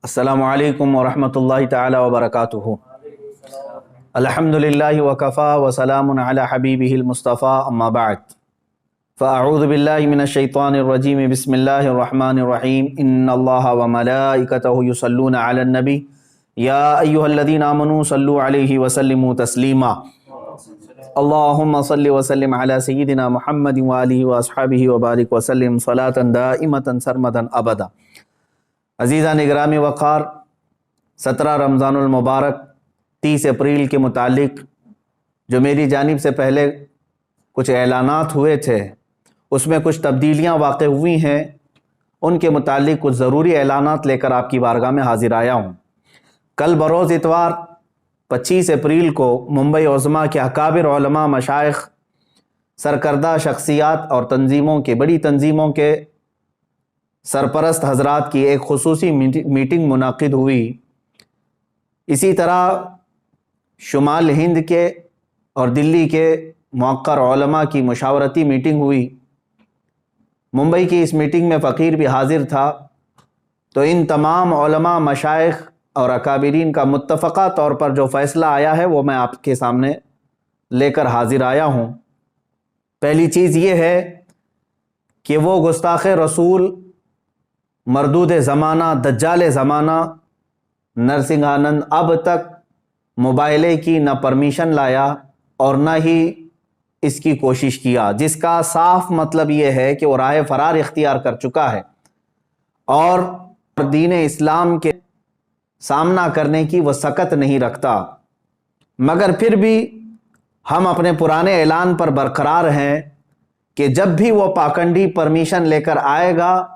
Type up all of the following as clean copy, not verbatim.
अस्सलामु अलैकुम वरहमतुल्लाहि ताला वबरकातुहू। अल्हम्दुलिल्लाहि वकफ़ा वसलामुन अला हबीबिहिल मुस्तफ़ा अम्मा बाद। फ़अऊज़ु बिल्लाहि मिनश शैतानिर रजीम बिस्मिल्लाहिर रहमानिर रहीम। इन्नल्लाहा व मलाइकतहु युसल्लूना अलन नबी या अय्युहल्लज़ीना आमनू सल्लु अलैहि वसल्लिमू तस्लीमा। अल्लाहुम्मा सल्लि वसल्लिम अला सय्यिदिना मुहम्मदिन व आलिहि व अस्हाबिहि व बारिक वसल्लिम सलातन दाइमतन सरमदन अबदा। अज़ीज़ान इकराम वक़ार, 17 रमज़ानुल मुबारक 30 अप्रैल के मुतालिक जो मेरी जानिब से पहले कुछ ऐलानात हुए थे उसमें कुछ तब्दीलियाँ वाक़ हुई हैं। उनके मुतालिक कुछ ज़रूरी ऐलानात लेकर आपकी बारगाह में हाजिर आया हूँ। कल बरोज़ इतवार 25 अप्रैल को मुंबई उज़्मा के अकाबिर उलमा, मशाइख़, सरकर्दा शख्सियात और तंजीमों के बड़ी तंजीमों के सरपरस्त हजरात की एक खुसूसी मीटिंग मुनाकिद हुई। इसी तरह शुमाल हिंद के और दिल्ली के मुअक्कर उलमा की मुशावरती मीटिंग हुई। मुंबई की इस मीटिंग में फ़कीर भी हाजिर था। तो इन तमाम उलमा, मशाइख़ और अकाबिरीन का मुत्तफ़क़ा तौर पर जो फ़ैसला आया है वो मैं आपके सामने लेकर हाजिर आया हूँ। पहली चीज़ ये है कि वो गुस्ताख़ रसूल, मरदूद ज़माना, दज्जाल ज़माना नरसिंहानंद अब तक मुबाइले की न परमिशन लाया और न ही इसकी कोशिश किया, जिसका साफ मतलब ये है कि वो राह फरार इख्तियार कर चुका है और दीन इस्लाम के सामना करने की वो सकत नहीं रखता। मगर फिर भी हम अपने पुराने ऐलान पर बरकरार हैं कि जब भी वो पाखंडी परमिशन लेकर आएगा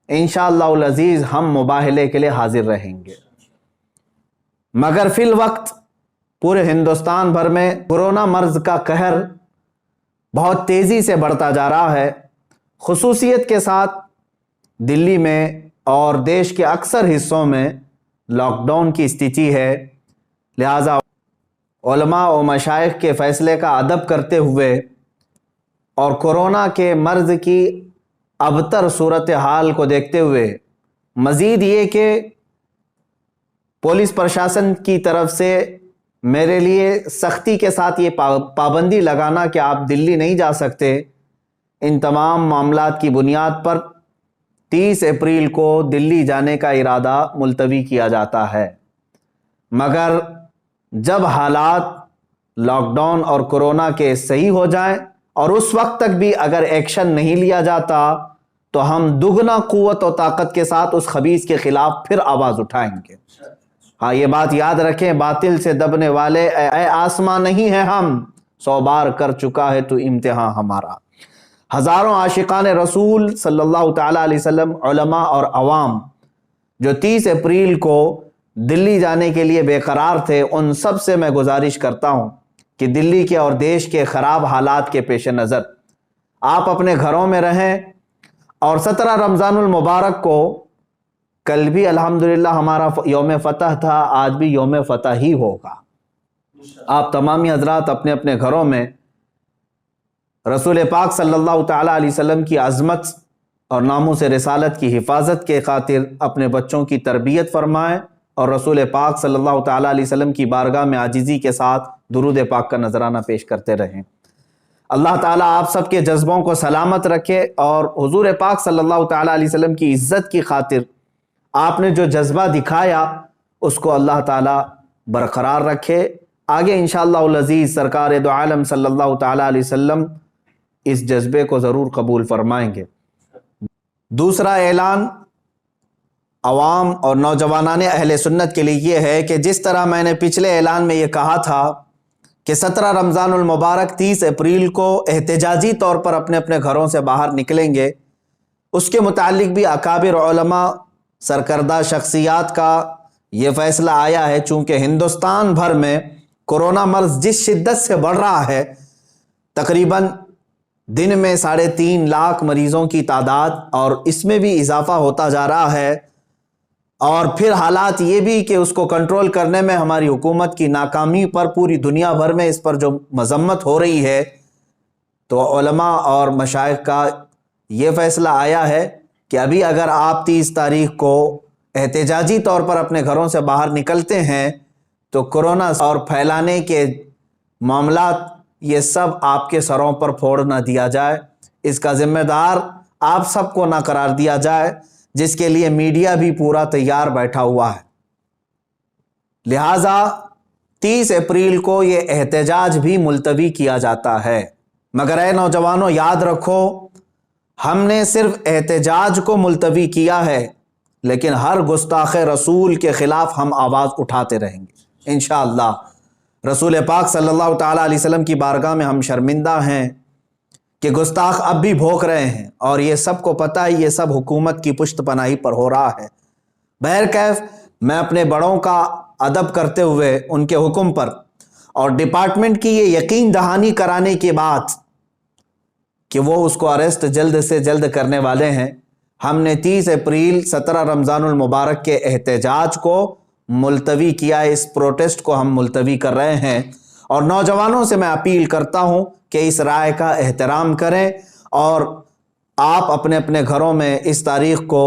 इंशाअल्लाहुल अज़ीज़ हम मुबाहले के लिए हाजिर रहेंगे। मगर फिल वक्त पूरे हिंदुस्तान भर में कोरोना मर्ज़ का कहर बहुत तेज़ी से बढ़ता जा रहा है। खुसूसियत के साथ दिल्ली में और देश के अक्सर हिस्सों में लॉकडाउन की स्थिति है। लिहाजा उलमा और मशाइख़ के फ़ैसले का अदब करते हुए और कोरोना के मर्ज़ की अबतर सूरत हाल को देखते हुए, मज़ीद ये कि पुलिस प्रशासन की तरफ से मेरे लिए सख्ती के साथ ये पाबंदी लगाना कि आप दिल्ली नहीं जा सकते, इन तमाम मामलात की बुनियाद पर 30 अप्रैल को दिल्ली जाने का इरादा मुलतवी किया जाता है। मगर जब हालात लॉकडाउन और कोरोना के सही हो जाएं और उस वक्त तक भी अगर एक्शन नहीं लिया जाता तो हम दुगना कुव्वत और ताकत के साथ उस खबीस के खिलाफ फिर आवाज़ उठाएंगे। हाँ, ये बात याद रखें, बातिल से दबने वाले ऐ आसमां नहीं है हम, 100 बार कर चुका है तो इम्तिहान हमारा। हज़ारों आशिकान रसूल सल्लल्लाहु ताला अलैहि वसल्लम, उलमा और अवाम जो 30 अप्रैल को दिल्ली जाने के लिए बेकरार थे, उन सब से मैं गुजारिश करता हूँ कि दिल्ली के और देश के ख़राब हालात के पेश नज़र आप अपने घरों में रहें। और 17 रमज़ानुल मुबारक को कल भी अल्हम्दुलिल्लाह हमारा यौम फ़तह था, आज भी यौम फ़तह ही होगा। आप तमामी हज़रात अपने अपने घरों में रसूल पाक सल्लल्लाहु ताला अलैहि वसल्लम की अज़मत और नामूस रिसालत की हिफाजत के खातिर अपने बच्चों की तरबियत फरमाएँ और रसूल पाक सल्लल्लाहु ताला अलैहि वसल्लम की बारगाह में आजिज़ी के साथ दुरूद पाक का नजराना पेश करते रहें। अल्लाह ताला आप सबके जज्बों को सलामत रखे और हुजूर पाक सल्लल्लाहु ताला अलैहि वसल्लम की इज़्ज़त की खातिर आपने जो जज्बा दिखाया उसको अल्लाह ताला बरकरार रखे। आगे इंशाअल्लाहुल अज़ीज़ सरकार दो आलम सल्लल्लाहु ताला अलैहि वसल्लम इस जज्बे को ज़रूर कबूल फरमाएंगे। दूसरा ऐलान अवाम और नौजवानाने अहले सुन्नत के लिए ये है कि जिस तरह मैंने पिछले ऐलान में ये कहा था कि 17 रमज़ानुल मुबारक 30 अप्रैल को एहतजाजी तौर पर अपने अपने घरों से बाहर निकलेंगे, उसके मुतालिक भी अकाबिर उलमा, सरकर्दा शख्सियात का ये फ़ैसला आया है। चूँकि हिंदुस्तान भर में कोरोना मर्ज़ जिस शिद्दत से बढ़ रहा है, तकरीबन दिन में 3.5 लाख मरीज़ों की तादाद और इसमें भी इजाफ़ा होता जा रहा है। और फिर हालात ये भी कि उसको कंट्रोल करने में हमारी हुकूमत की नाकामी पर पूरी दुनिया भर में इस पर जो मज़म्मत हो रही है, तो उलमा और मशाइख़ का ये फ़ैसला आया है कि अभी अगर आप 30 तारीख को احتجاجی طور پر اپنے گھروں سے باہر نکلتے ہیں تو کورونا اور پھیلانے کے معاملات یہ سب آپ کے سروں پر پھوڑ نہ دیا جائے، اس کا ذمہ دار آپ سب کو نہ قرار دیا جائے، جس کے لیے میڈیا بھی پورا تیار بیٹھا ہوا ہے۔ لہٰذا 30 اپریل کو یہ احتجاج بھی ملتوی کیا جاتا ہے، مگر اے نوجوانوں یاد رکھو، ہم نے صرف احتجاج کو ملتوی کیا ہے، لیکن ہر گستاخ رسول کے خلاف ہم آواز اٹھاتے رہیں گے انشاءاللہ۔ رسول پاک صلی اللہ تعالیٰ علیہ وسلم کی بارگاہ میں ہم شرمندہ ہیں کہ گستاخ اب بھی بھوک رہے ہیں، اور یہ سب کو پتہ ہے یہ سب حکومت کی پشت پناہی پر ہو رہا ہے۔ بہرکیف میں اپنے بڑوں کا ادب کرتے ہوئے ان کے حکم پر اور ڈپارٹمنٹ کی یہ یقین دہانی کرانے کے بعد کہ وہ اس کو اریسٹ جلد سے جلد کرنے والے ہیں، ہم نے 30 اپریل 17 رمضان المبارک کے احتجاج کو ملتوی کیا ہے۔ اس پروٹیسٹ کو ہم ملتوی کر رہے ہیں، اور نوجوانوں سے میں اپیل کرتا ہوں کہ اس رائے کا احترام کریں اور آپ اپنے اپنے گھروں میں اس تاریخ کو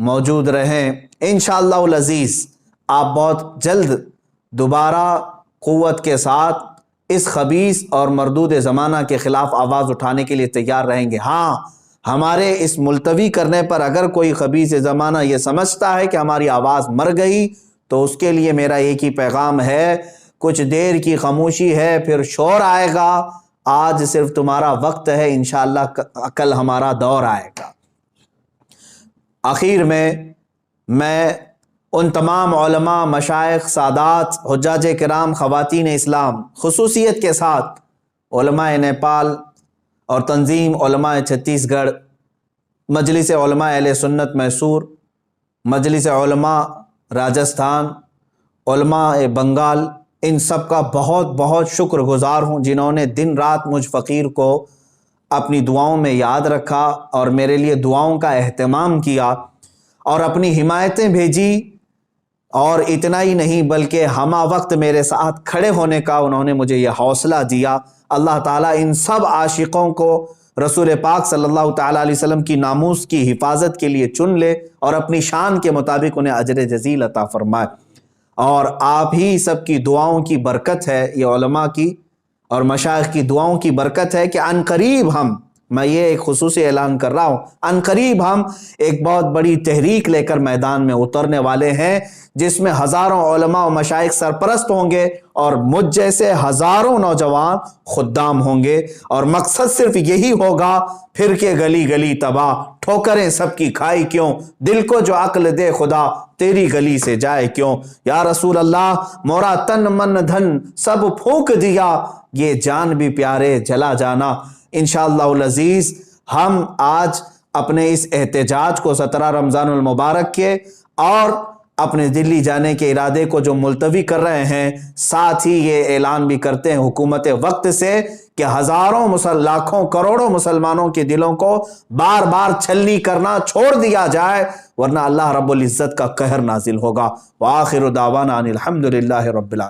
موجود رہیں۔ انشاءاللہ العزیز آپ بہت جلد دوبارہ قوت کے ساتھ اس خبیث اور مردود زمانہ کے خلاف آواز اٹھانے کے لیے تیار رہیں گے۔ ہاں، ہمارے اس ملتوی کرنے پر اگر کوئی خبیث زمانہ یہ سمجھتا ہے کہ ہماری آواز مر گئی تو اس کے لیے میرا ایک ہی پیغام ہے، کچھ دیر کی خاموشی ہے پھر شور آئے گا، آج صرف تمہارا وقت ہے، انشاءاللہ کل ہمارا دور آئے گا۔ آخر میں ان تمام علماء، مشائخ، سادات، حجاج کرام، خواتین اسلام، خصوصیت کے ساتھ علماء نیپال اور تنظیم علماء چھتیس گڑھ، مجلس علماء اہل سنت میسور، مجلس علماء راجستھان، علماء بنگال، ان سب کا بہت بہت شکر گزار ہوں جنہوں نے دن رات مجھ فقیر کو اپنی دعاؤں میں یاد رکھا اور میرے لیے دعاؤں کا اہتمام کیا اور اپنی حمایتیں بھیجی، اور اتنا ہی نہیں بلکہ ہمہ وقت میرے ساتھ کھڑے ہونے کا انہوں نے مجھے یہ حوصلہ دیا۔ اللہ تعالیٰ ان سب عاشقوں کو رسول پاک صلی اللہ تعالیٰ علیہ وسلم کی ناموس کی حفاظت کے لیے چن لے اور اپنی شان کے مطابق انہیں اجر جزیل عطا فرمائے۔ اور آپ ہی سب کی دعاؤں کی برکت ہے، یہ علماء کی اور مشائخ کی دعاؤں کی برکت ہے کہ عنقریب میں یہ ایک خصوصی اعلان کر رہا ہوں، عنقریب ہم ایک بہت بڑی تحریک لے کر میدان میں اترنے والے ہیں، جس میں ہزاروں علماء و مشائخ سرپرست ہوں گے اور مجھ جیسے ہزاروں نوجوان خدام ہوں گے، اور مقصد صرف یہی ہوگا، پھر کے گلی گلی تباہ، ٹھوکریں سب کی کھائی کیوں، دل کو جو عقل دے خدا، تیری گلی سے جائے کیوں، یا رسول اللہ مورا تن من دھن سب پھونک دیا، یہ جان بھی پیارے جلا جانا۔ انشاءاللہ العزیز ہم آج اپنے اس احتجاج کو 17 رمضان المبارک کے اور اپنے دلی جانے کے ارادے کو جو ملتوی کر رہے ہیں، ساتھ ہی یہ اعلان بھی کرتے ہیں حکومت وقت سے کہ ہزاروں لاکھوں کروڑوں مسلمانوں کے دلوں کو بار بار چھلنی کرنا چھوڑ دیا جائے، ورنہ اللہ رب العزت کا قہر نازل ہوگا۔ وآخر دعوانا ان الحمدللہ رب العالمین۔